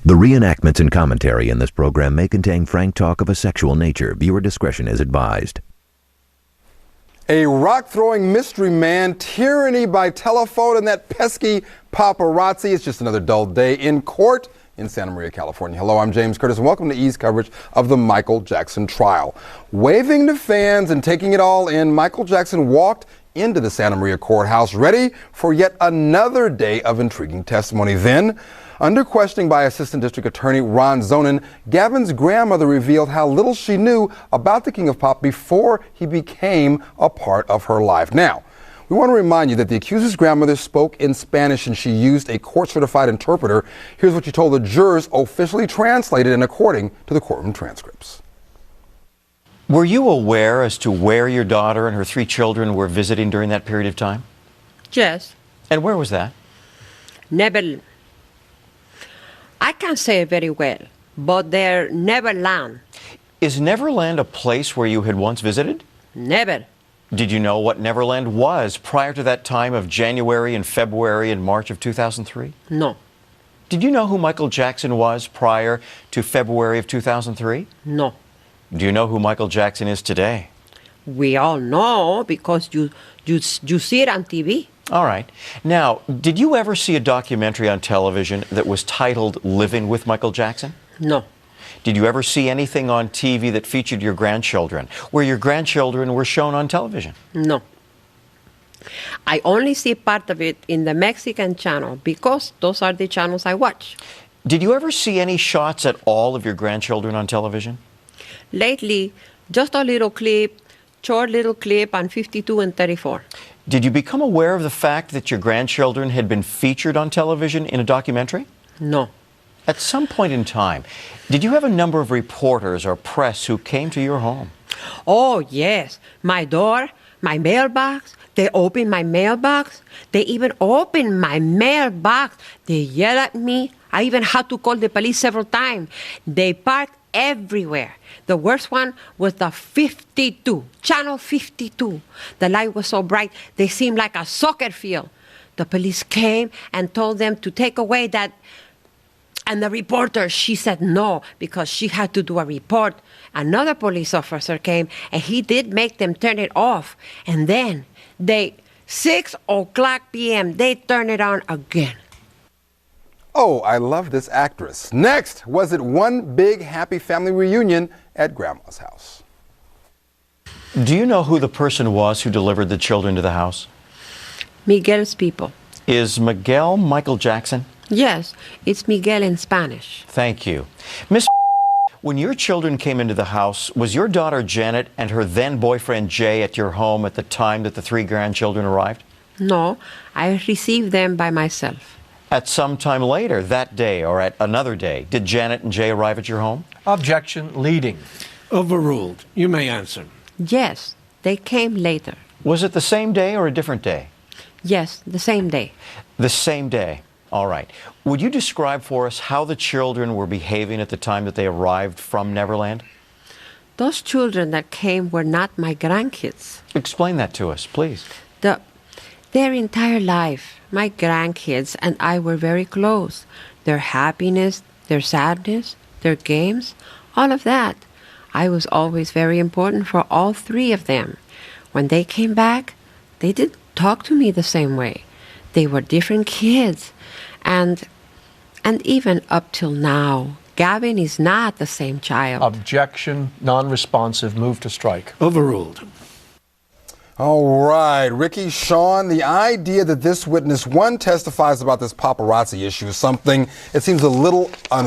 The reenactments and commentary in this program may contain frank talk of a sexual nature. Viewer discretion is advised. A rock-throwing mystery man, tyranny by telephone, and that pesky paparazzi. It's just another dull day in court in Santa Maria, California. Hello, I'm James Curtis, and welcome to E's coverage of the Michael Jackson trial. Waving to fans and taking it all in, Michael Jackson walked into the Santa Maria courthouse ready for yet another day of intriguing testimony. Then, under questioning by Assistant District Attorney Ron Zonin, Gavin's grandmother revealed how little she knew about the King of Pop before he became a part of her life. Now, we want to remind you that the accuser's grandmother spoke in Spanish and she used a court-certified interpreter. Here's what she told the jurors, officially translated and according to the courtroom transcripts. Were you aware as to where your daughter and her 3 children were visiting during that period of time? Yes. And where was that? Never. I can't say it very well, but they're Neverland. Is Neverland a place where you had once visited? Never. Did you know what Neverland was prior to that time of January and February and March of 2003? No. Did you know who Michael Jackson was prior to February of 2003? No. Do you know who Michael Jackson is today? We all know because you see it on TV. All right. Now, did you ever see a documentary on television that was titled Living with Michael Jackson? No. Did you ever see anything on TV that featured your grandchildren, where your grandchildren were shown on television? No. I only see part of it in the Mexican channel because those are the channels I watch. Did you ever see any shots at all of your grandchildren on television? Lately, just a little clip, short little clip on 52 and 34. Did you become aware of the fact that your grandchildren had been featured on television in a documentary? No. At some point in time, did you have a number of reporters or press who came to your home? Oh, yes. My door, my mailbox. They opened my mailbox. They even opened my mailbox. They yelled at me. I even had to call the police several times. They parked everywhere. The worst one was the 52, channel 52. The light was so bright, they seemed like a soccer field. The police came and told them to take away that. And the reporter, she said no, because she had to do a report. Another police officer came, and he did make them turn it off. And then, 6 o'clock p.m., they turned it on again. Oh, I love this actress. Next, was it one big happy family reunion at Grandma's house? Do you know who the person was who delivered the children to the house? Miguel's people. Is Miguel Michael Jackson? Yes, it's Miguel in Spanish. Thank you. Miss, when your children came into the house, was your daughter Janet and her then boyfriend Jay at your home at the time that the 3 grandchildren arrived? No, I received them by myself. At some time later, that day or at another day, did Janet and Jay arrive at your home? Objection leading. Overruled. You may answer. Yes, they came later. Was it the same day or a different day? Yes, the same day. The same day. All right. Would you describe for us how the children were behaving at the time that they arrived from Neverland? Those children that came were not my grandkids. Explain that to us, please. Their entire life, my grandkids and I were very close. Their happiness, their sadness, their games, all of that. I was always very important for all 3 of them. When they came back, they didn't talk to me the same way. They were different kids. And even up till now, Gavin is not the same child. Objection, non-responsive, move to strike. Overruled. All right, Ricky, Sean, the idea that this witness, one, testifies about this paparazzi issue is something, it seems a little of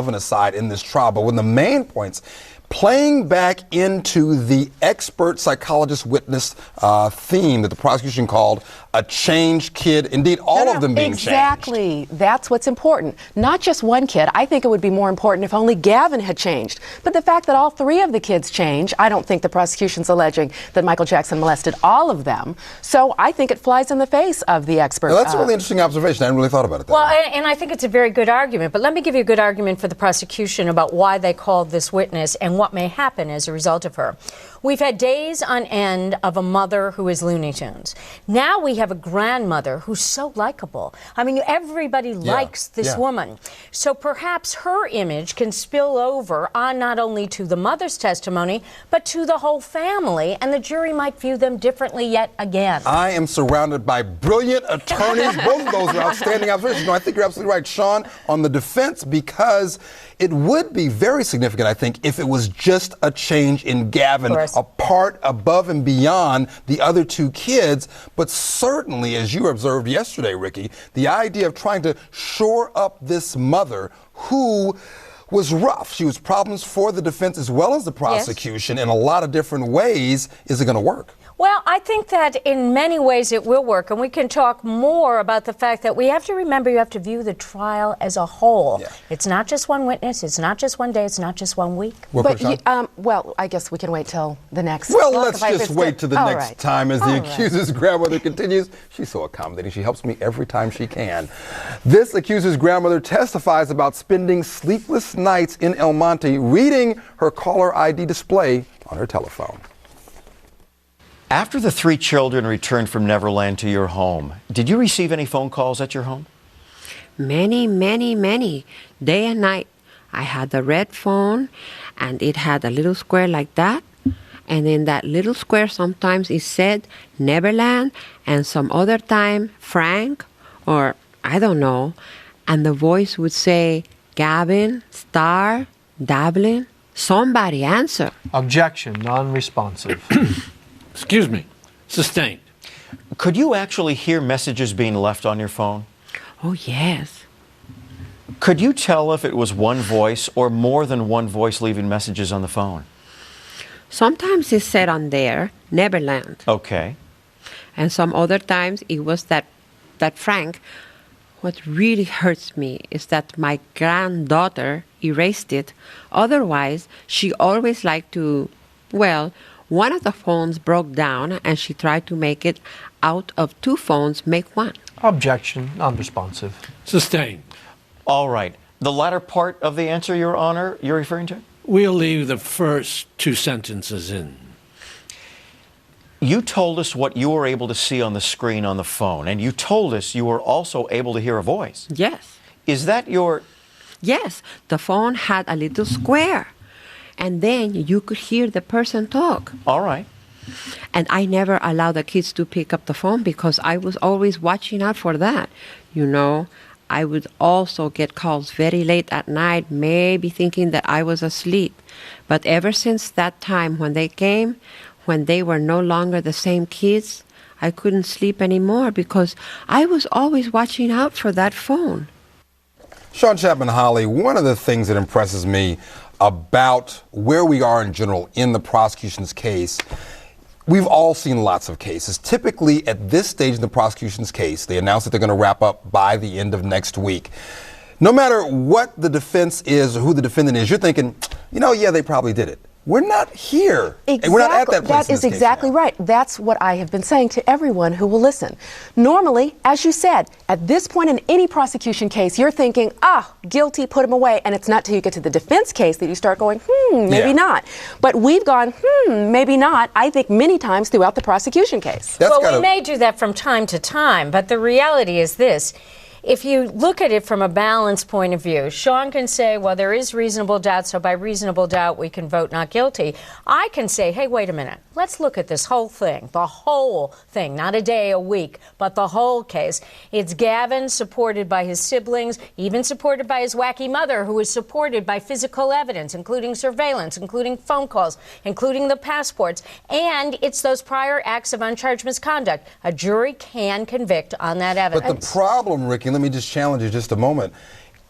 an aside in this trial. But when the main points, playing back into the expert psychologist witness theme that the prosecution called a changed kid. Indeed, all of them being changed. Exactly. That's what's important. Not just one kid. I think it would be more important if only Gavin had changed. But the fact that all 3 of the kids changed, I don't think the prosecution's alleging that Michael Jackson molested all of them. So I think it flies in the face of the expert. Now, that's a really interesting observation. I hadn't really thought about it that way. Well, and I think it's a very good argument. But let me give you a good argument for the prosecution about why they called this witness and what may happen as a result of her. We've had days on end of a mother who is Looney Tunes. Now we have have a grandmother who's so likable. I mean, everybody likes this woman. So perhaps her image can spill over on not only to the mother's testimony, but to the whole family, and the jury might view them differently yet again. I am surrounded by brilliant attorneys. Both of those are outstanding observations. No, I think you're absolutely right, Sean, on the defense, because it would be very significant, I think, if it was just a change in Gavin, a part above and beyond the other two kids. But certainly, as you observed yesterday, Ricky, the idea of trying to shore up this mother who was rough. She was problems for the defense as well as the prosecution in a lot of different ways. Is it going to work? Well, I think that in many ways it will work, and we can talk more about the fact that we have to remember you have to view the trial as a whole. It's not just one witness, it's not just one day, it's not just 1 week. Well, I guess we can wait till the next. Well, let's just wait till the next time as the accuser's grandmother continues. She's so accommodating. She helps me every time she can. This accuser's grandmother testifies about spending sleepless nights in El Monte reading her caller ID display on her telephone. After the 3 children returned from Neverland to your home, did you receive any phone calls at your home? Many, many, many. Day and night. I had the red phone, and it had a little square like that. And in that little square, sometimes it said Neverland, and some other time Frank, or I don't know. And the voice would say, Gavin, Star, Dublin. Somebody answer. Objection, non-responsive. Excuse me. Sustained. Could you actually hear messages being left on your phone? Oh, yes. Could you tell if it was one voice or more than one voice leaving messages on the phone? Sometimes it said on there, Neverland. Okay. And some other times it was that Frank. What really hurts me is that my granddaughter erased it. Otherwise, she always liked to, one of the phones broke down, and she tried to make it out of 2 phones make one. Objection, non-responsive. Sustained. All right. The latter part of the answer, Your Honor, you're referring to? We'll leave the first 2 sentences in. You told us what you were able to see on the screen on the phone, and you told us you were also able to hear a voice. Yes. Is that your... Yes. The phone had a little square. And then you could hear the person talk. All right. And I never allowed the kids to pick up the phone because I was always watching out for that. You know, I would also get calls very late at night, maybe thinking that I was asleep. But ever since that time when they came, when they were no longer the same kids, I couldn't sleep anymore because I was always watching out for that phone. Sean Chapman Holly, one of the things that impresses me about where we are in general in the prosecution's case, we've all seen lots of cases. Typically, at this stage in the prosecution's case, they announce that they're going to wrap up by the end of next week. No matter what the defense is or who the defendant is, you're thinking, they probably did it. We're not here. Exactly. And we're not at that place. That is exactly right. That's what I have been saying to everyone who will listen. Normally, as you said, at this point in any prosecution case, you're thinking, guilty, put him away. And it's not till you get to the defense case that you start going, maybe not. But we've gone, maybe not, I think many times throughout the prosecution case. We may do that from time to time, but the reality is this. If you look at it from a balanced point of view, Sean can say, well, there is reasonable doubt, so by reasonable doubt we can vote not guilty. I can say, hey, wait a minute. Let's look at this whole thing, not a day, a week, but the whole case. It's Gavin, supported by his siblings, even supported by his wacky mother, who is supported by physical evidence, including surveillance, including phone calls, including the passports, and it's those prior acts of uncharged misconduct. A jury can convict on that evidence. But the problem, Ricky, let me just challenge you just a moment.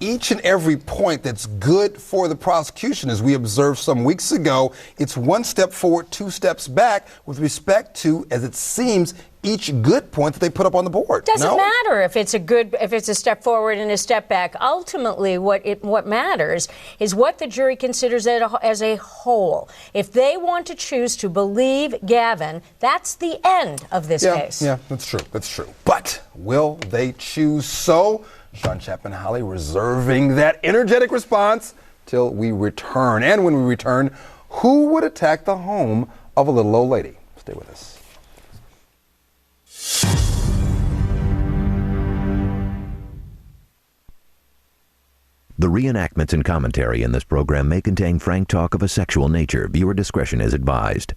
Each and every point that's good for the prosecution, as we observed some weeks ago, it's 1 step forward, 2 steps back with respect to, as it seems, each good point that they put up on the board. Doesn't matter if it's a step forward and a step back. Ultimately, what matters is what the jury considers as a whole. If they want to choose to believe Gavin, that's the end of this case. Yeah, that's true. But will they choose so? Sean Chapman Holly reserving that energetic response till we return. And when we return, who would attack the home of a little old lady? Stay with us. The reenactments and commentary in this program may contain frank talk of a sexual nature. Viewer discretion is advised.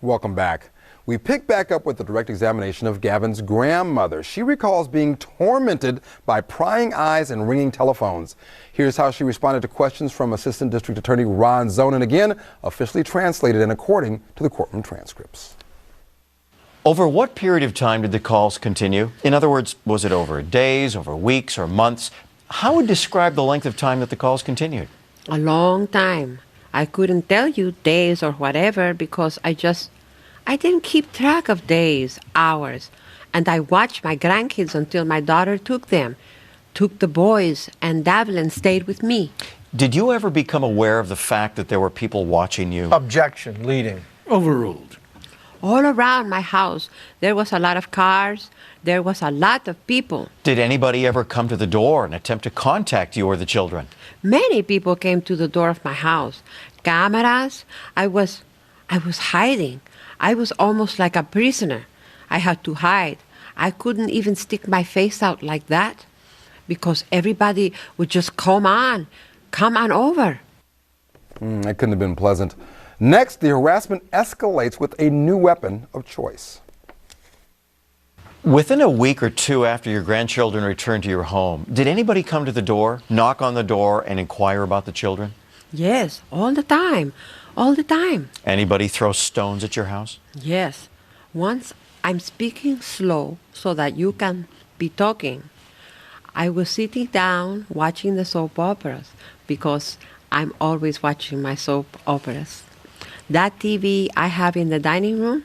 Welcome back. We pick back up with the direct examination of Gavin's grandmother. She recalls being tormented by prying eyes and ringing telephones. Here's how she responded to questions from Assistant District Attorney Ron Zonin, again, officially translated and according to the courtroom transcripts. Over what period of time did the calls continue? In other words, was it over days, over weeks, or months? How would describe the length of time that the calls continued? A long time. I couldn't tell you days or whatever because I didn't keep track of days, hours. And I watched my grandkids until my daughter took them, took the boys, and Davlin stayed with me. Did you ever become aware of the fact that there were people watching you? Objection. Leading. Overruled. All around my house, there was a lot of cars. There was a lot of people. Did anybody ever come to the door and attempt to contact you or the children? Many people came to the door of my house. Cameras. I was hiding. I was almost like a prisoner. I had to hide. I couldn't even stick my face out like that because everybody would just come on over. That couldn't have been pleasant. Next, the harassment escalates with a new weapon of choice. Within a week or two after your grandchildren returned to your home, did anybody come to the door, knock on the door, and inquire about the children? Yes, all the time. All the time. Anybody throw stones at your house? Yes. Once I'm speaking slow so that you can be talking. I was sitting down watching the soap operas because I'm always watching my soap operas. That TV I have in the dining room,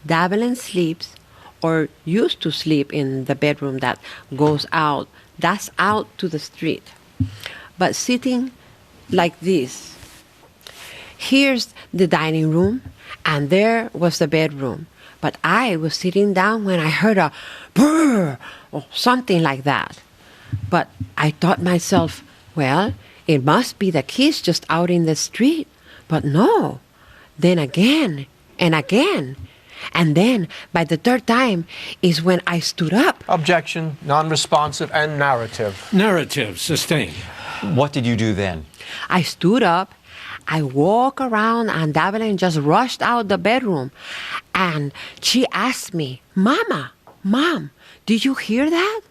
Davlin sleeps or used to sleep in the bedroom that goes out. That's out to the street. But sitting like this, here's the dining room, and there was the bedroom. But I was sitting down when I heard a brrr or something like that. But I thought myself, well, it must be the kids just out in the street. But no. Then again and again. And then by the third time is when I stood up. Objection. Non-responsive and narrative. Narrative. Sustained. What did you do then? I stood up. I walked around and Davlin just rushed out the bedroom. And she asked me, Mom, did you hear that?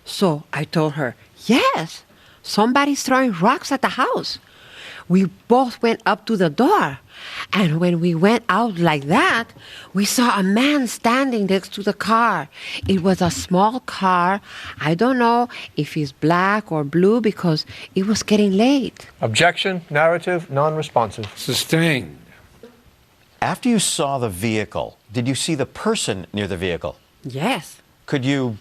So I told her, yes, somebody's throwing rocks at the house. We both went up to the door. And when we went out like that, we saw a man standing next to the car. It was a small car. I don't know if it's black or blue because it was getting late. Objection. Narrative. Non-responsive. Sustained. After you saw the vehicle, did you see the person near the vehicle? Yes. Could you...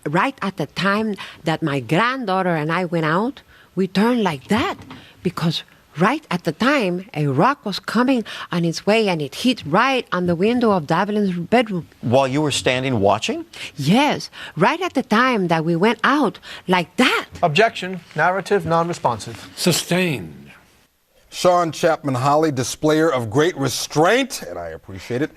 Right at the time that my granddaughter and I went out, we turned like that because right at the time a rock was coming on its way and it hit right on the window of Davlin's bedroom. While you were standing watching? Yes, right at the time that we went out like that. Objection. Narrative. Non-responsive. Sustained. Sean Chapman Holly, displayer of great restraint, and I appreciate it.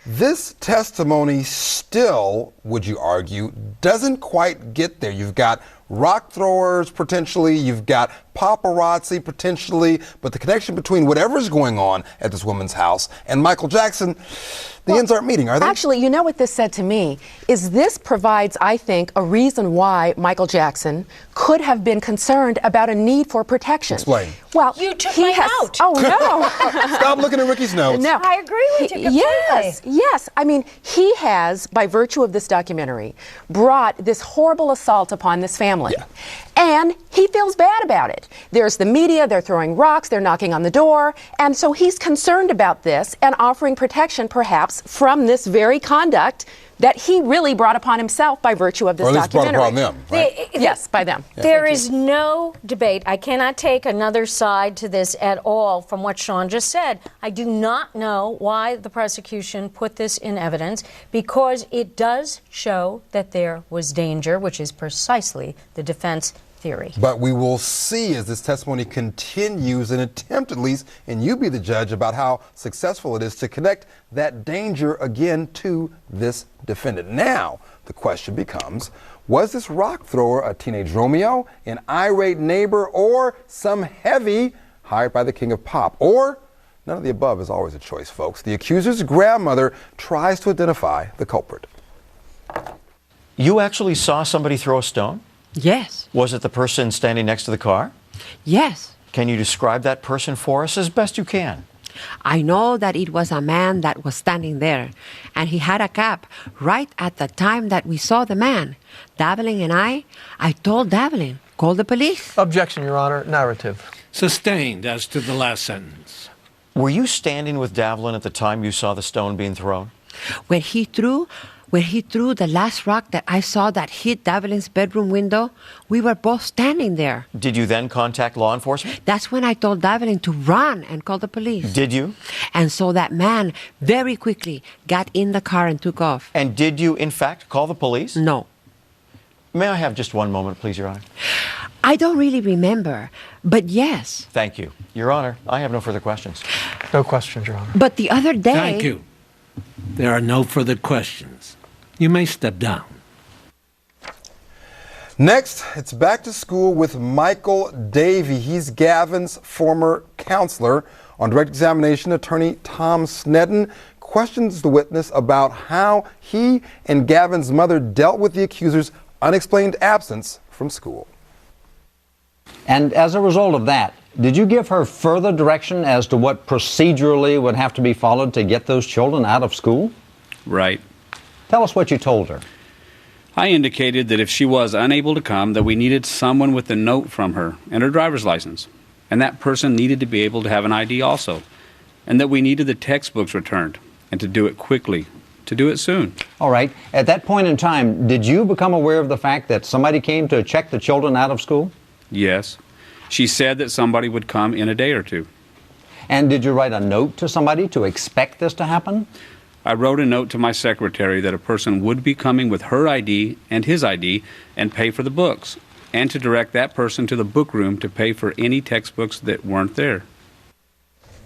This testimony still, would you argue, doesn't quite get there. You've got rock throwers potentially, you've got paparazzi potentially, but the connection between whatever's going on at this woman's house and Michael Jackson, the ends aren't meeting, are they? Actually, you know what this said to me? Is this provides, I think, a reason why Michael Jackson could have been concerned about a need for protection. Explain. Well, You took he my has, note. Oh, no. Stop looking at Ricky's notes. No. I agree with you completely. Yes. I mean, he has, by virtue of this documentary, brought this horrible assault upon this family. Yeah. And he feels bad about it. There's the media, they're throwing rocks, they're knocking on the door, and so he's concerned about this and offering protection perhaps from this very conduct that he really brought upon himself by virtue of this Or at least brought documentary. upon them, right? Yes, by them. There is no debate. I cannot take another side to this at all from what Sean just said. I do not know why the prosecution put this in evidence, because it does show that there was danger, which is precisely the defense theory. But we will see as this testimony continues, an attempt at least, and you be the judge about how successful it is to connect that danger again to this defendant. Now, the question becomes, was this rock thrower a teenage Romeo, an irate neighbor, or some heavy hired by the king of pop? Or none of the above is always a choice, folks. The accuser's grandmother tries to identify the culprit. You actually saw somebody throw a stone? Yes. Was it the person standing next to the car? Yes. Can you describe that person for us as best you can? I know that it was a man that was standing there, and he had a cap right at the time that we saw the man. Davelin and I told Davelin, call the police. Objection, Your Honor. Narrative. Sustained as to the last sentence. Were you standing with Davelin at the time you saw the stone being thrown? When he threw the last rock that I saw that hit Davelin's bedroom window, we were both standing there. Did you then contact law enforcement? That's when I told Davelin to run and call the police. Did you? And so that man very quickly got in the car and took off. And did you, in fact, call the police? No. May I have just one moment, please, Your Honor? I don't really remember, but yes. Thank you. Your Honor, I have no further questions. No questions, Your Honor. But the other day... Thank you. There are no further questions. You may step down. Next, it's back to school with Michael Davey. He's Gavin's former counselor. On direct examination, attorney Tom Sneddon questions the witness about how he and Gavin's mother dealt with the accuser's unexplained absence from school. And as a result of that, did you give her further direction as to what procedurally would have to be followed to get those children out of school? Right. Tell us what you told her. I indicated that if she was unable to come, that we needed someone with a note from her and her driver's license. And that person needed to be able to have an ID also. And that we needed the textbooks returned, and to do it quickly, to do it soon. All right. At that point in time, did you become aware of the fact that somebody came to check the children out of school? Yes. She said that somebody would come in a day or two. And did you write a note to somebody to expect this to happen? I wrote a note to my secretary that a person would be coming with her ID and his ID and pay for the books, and to direct that person to the book room to pay for any textbooks that weren't there.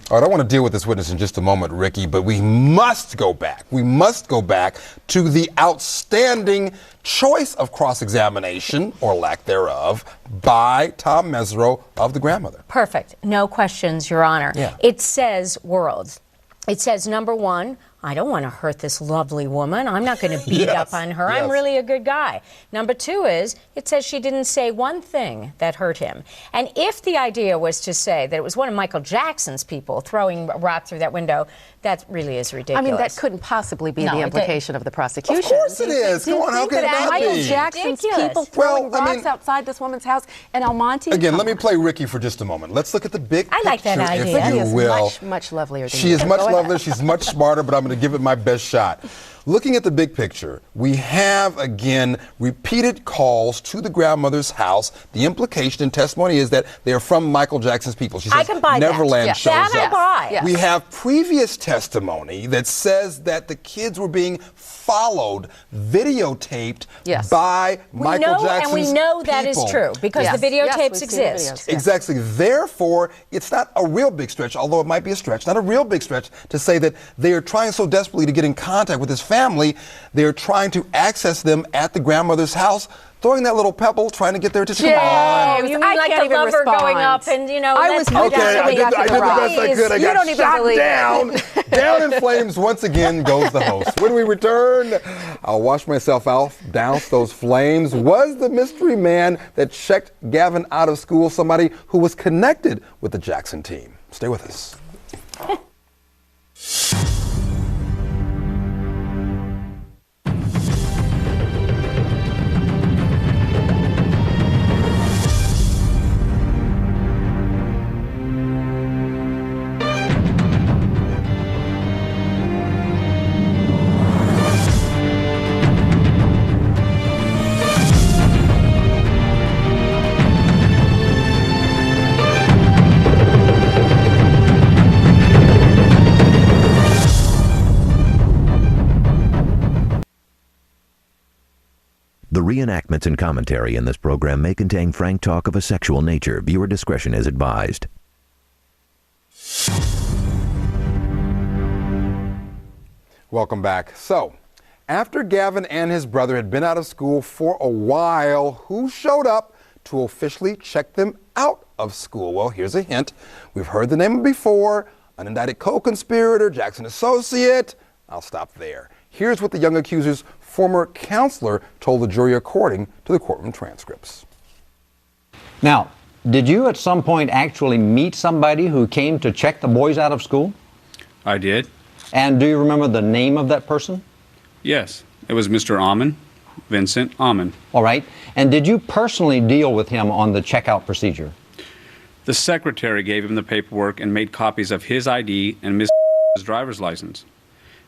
All right, I want to deal with this witness in just a moment, Ricky, but we must go back. We must go back to the outstanding choice of cross-examination, or lack thereof, by Tom Mesereau of the grandmother. Perfect. No questions, Your Honor. Yeah. It says worlds. It says, number one, I don't want to hurt this lovely woman. I'm not going to beat up on her. I'm really a good guy. Number two is, it says she didn't say one thing that hurt him. And if the idea was to say that it was one of Michael Jackson's people throwing a rock through that window, that really is ridiculous. I mean, that couldn't possibly be the implication of the prosecution. Of course it is. Come on, how can it not Michael be? Jackson's people throwing rocks outside this woman's house in El Monte? Again, let me play Ricky for just a moment. Let's look at the big picture, I like that idea. if you Ricky will. is much lovelier than She you. is much lovelier. She's much smarter, but I'm going to give it my best shot. Looking at the big picture, we have, again, repeated calls to the grandmother's house. The implication in testimony is that they are from Michael Jackson's people. She says I can buy Neverland that. shows That I up. buy. Yes. We have previous testimony that says that the kids were being followed, videotaped by Michael Jackson's and we know that is people. true because the videotapes exist. Exactly. Therefore, it's not a real big stretch, although it might be a stretch, not a real big stretch to say that they are trying so desperately to get in contact with his family, they are trying to access them at the grandmother's house, throwing that little pebble, trying to get their attention. Come on. You mean I like can't the even lover respond. going up and, you know, I let's was go down. Okay, I did the best I could. I You got don't even shot believe down. it. Down in flames once again goes the host. When we return, I'll wash myself out, douse those flames. Was the mystery man that checked Gavin out of school somebody who was connected with the Jackson team? Stay with us. The reenactments and commentary in this program may contain frank talk of a sexual nature. Viewer discretion is advised. Welcome back. So, after Gavin and his brother had been out of school for a while, who showed up to officially check them out of school? Well, here's a hint. We've heard the name before. Unindicted co-conspirator, Jackson associate. I'll stop there. Here's what the young accuser's former counselor told the jury according to the courtroom transcripts. Now, did you at some point actually meet somebody who came to check the boys out of school? I did. And do you remember the name of that person? Yes, it was Mr. Amon, Vincent Amon. All right. And did you personally deal with him on the checkout procedure? The secretary gave him the paperwork and made copies of his ID and Miss driver's license.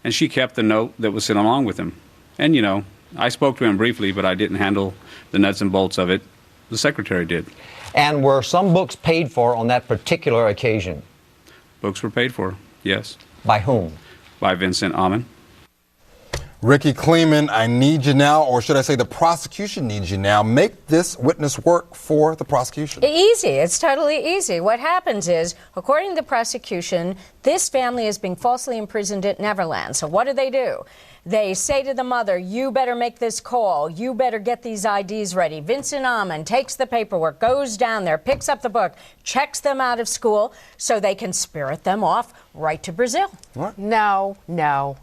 And she kept the note that was sent along with him. And, you know, I spoke to him briefly, but I didn't handle the nuts and bolts of it. The secretary did. And were some books paid for on that particular occasion? Books were paid for, yes. By whom? By Vincent Amon. Ricky Kleeman, I need you now, or should I say the prosecution needs you now. Make this witness work for the prosecution. Easy. It's totally easy. What happens is, according to the prosecution, this family is being falsely imprisoned at Neverland. So what do? They say to the mother, you better make this call. You better get these IDs ready. Vincent Amon takes the paperwork, goes down there, picks up the book, checks them out of school so they can spirit them off right to Brazil. What? No. Look.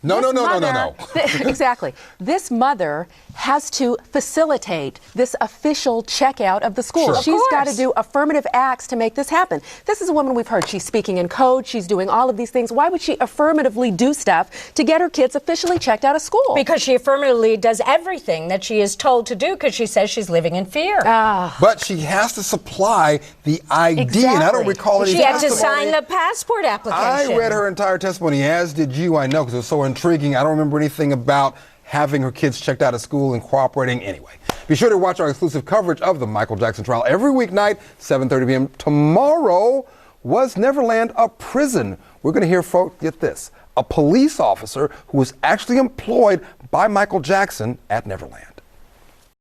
No. Exactly. This mother has to facilitate this official checkout of the school. Sure. She's got to do affirmative acts to make this happen. This is a woman we've heard. She's speaking in code. She's doing all of these things. Why would she affirmatively do stuff to get her kids officially checked out of school? Because she affirmatively does everything that she is told to do because she says she's living in fear. But she has to supply the ID, Exactly. and I don't recall any She had to testimony. sign the passport application. I read her entire testimony, as did you, I know, because it was so intriguing. I don't remember anything about having her kids checked out of school and cooperating anyway. Be sure to watch our exclusive coverage of the Michael Jackson trial every weeknight, 7:30 p.m. Tomorrow, was Neverland a prison? We're going to hear, folks, get this, a police officer who was actually employed by Michael Jackson at Neverland.